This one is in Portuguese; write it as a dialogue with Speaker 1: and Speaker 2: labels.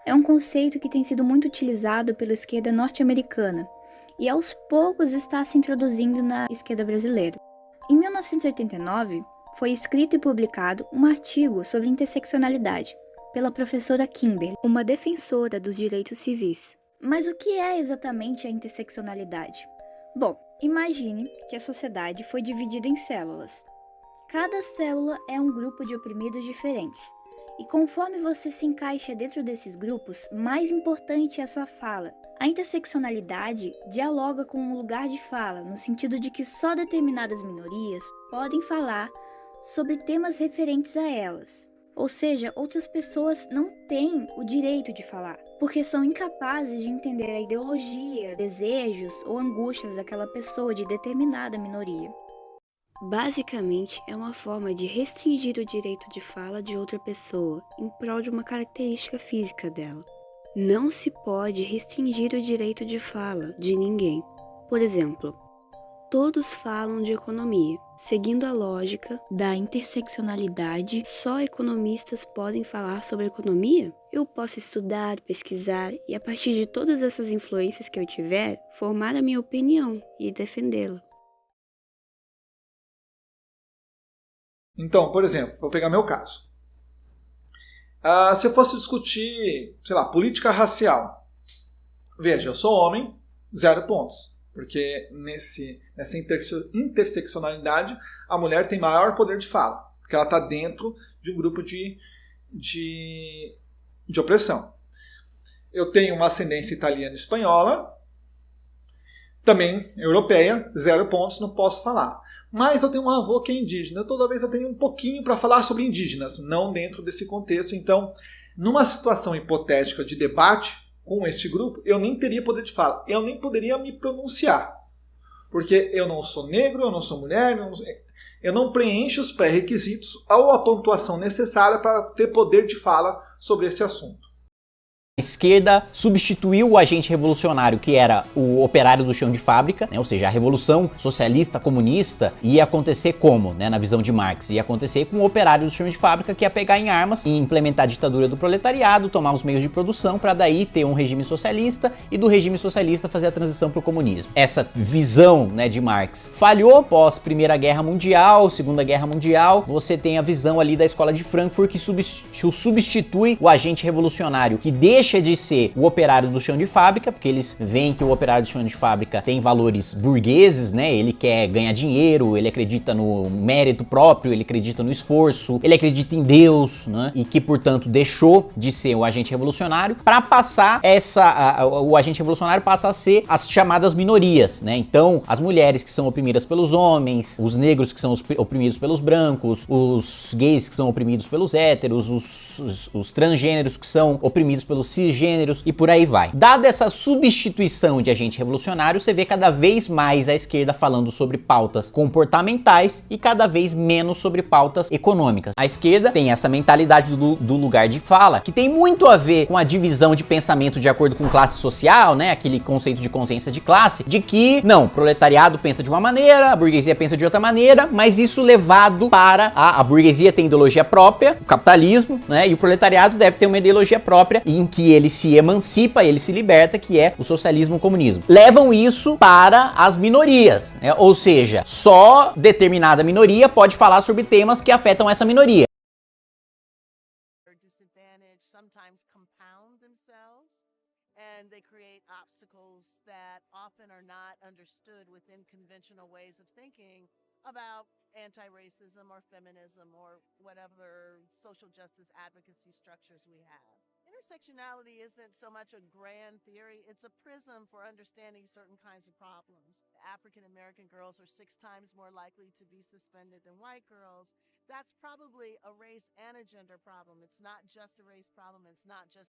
Speaker 1: é um conceito que tem sido muito utilizado pela esquerda norte-americana e aos poucos está se introduzindo na esquerda brasileira. Em 1989, foi escrito e publicado um artigo sobre interseccionalidade pela professora Kimberly, uma defensora dos direitos civis. Mas o que é exatamente a interseccionalidade? Bom, imagine que a sociedade foi dividida em células. Cada célula é um grupo de oprimidos diferentes. E conforme você se encaixa dentro desses grupos, mais importante é a sua fala. A interseccionalidade dialoga com um lugar de fala, no sentido de que só determinadas minorias podem falar sobre temas referentes a elas. Ou seja, outras pessoas não têm o direito de falar, porque são incapazes de entender a ideologia, desejos ou angústias daquela pessoa de determinada minoria. Basicamente, é uma forma de restringir o direito de fala de outra pessoa em prol de uma característica física dela. Não se pode restringir o direito de fala de ninguém. Por exemplo, todos falam de economia. Seguindo a lógica da interseccionalidade, só economistas podem falar sobre economia? Eu posso estudar, pesquisar e, a partir de todas essas influências que eu tiver, formar a minha opinião e defendê-la.
Speaker 2: Então, por exemplo, vou pegar meu caso. Se eu fosse discutir, sei lá, política racial, veja, eu sou homem, 0 pontos. Porque nessa interseccionalidade, a mulher tem maior poder de fala. Porque ela está dentro de um grupo de opressão. Eu tenho uma ascendência italiana e espanhola, também europeia, 0 pontos, não posso falar. Mas eu tenho um avô que é indígena. Toda vez eu tenho um pouquinho para falar sobre indígenas, não dentro desse contexto. Então, numa situação hipotética de debate com este grupo, eu nem teria poder de fala. Eu nem poderia me pronunciar. Porque eu não sou negro, eu não sou mulher, eu não preencho os pré-requisitos ou a pontuação necessária para ter poder de fala sobre esse assunto.
Speaker 3: A esquerda substituiu o agente revolucionário, que era o operário do chão de fábrica, né? Ou seja, a revolução socialista comunista ia acontecer como, né? Na visão de Marx, ia acontecer com o operário do chão de fábrica que ia pegar em armas e implementar a ditadura do proletariado, tomar os meios de produção para daí ter um regime socialista e do regime socialista fazer a transição para o comunismo. Essa visão, né, de Marx falhou pós Primeira Guerra Mundial, Segunda Guerra Mundial. Você tem a visão ali da escola de Frankfurt que substitui o agente revolucionário, que deixa de ser o operário do chão de fábrica, porque eles veem que o operário do chão de fábrica tem valores burgueses, né? Ele quer ganhar dinheiro, ele acredita no mérito próprio, ele acredita no esforço, ele acredita em Deus, né? E que, portanto, deixou de ser o agente revolucionário para passar o agente revolucionário passa a ser as chamadas minorias, né? Então, as mulheres que são oprimidas pelos homens, os negros que são oprimidos pelos brancos, os gays que são oprimidos pelos héteros, os transgêneros que são oprimidos pelos cisgêneros e por aí vai. Dada essa substituição de agente revolucionário, você vê cada vez mais a esquerda falando sobre pautas comportamentais e cada vez menos sobre pautas econômicas. A esquerda tem essa mentalidade do lugar de fala, que tem muito a ver com a divisão de pensamento de acordo com classe social, né? Aquele conceito de consciência de classe, de que, não, o proletariado pensa de uma maneira, a burguesia pensa de outra maneira, mas isso levado para a burguesia tem ideologia própria, o capitalismo, né? E o proletariado deve ter uma ideologia própria em que ele se emancipa, ele se liberta, que é o socialismo e o comunismo. Levam isso para as minorias, né? Ou seja, só determinada minoria pode falar sobre temas que afetam essa minoria.
Speaker 4: Anti-racism or feminism or whatever social justice advocacy structures we have. Intersectionality isn't so much a grand theory, it's a prism for understanding certain kinds of problems. African American girls are 6 times more likely to be suspended than white girls. That's probably a race and a gender problem. It's not just a race problem, it's not just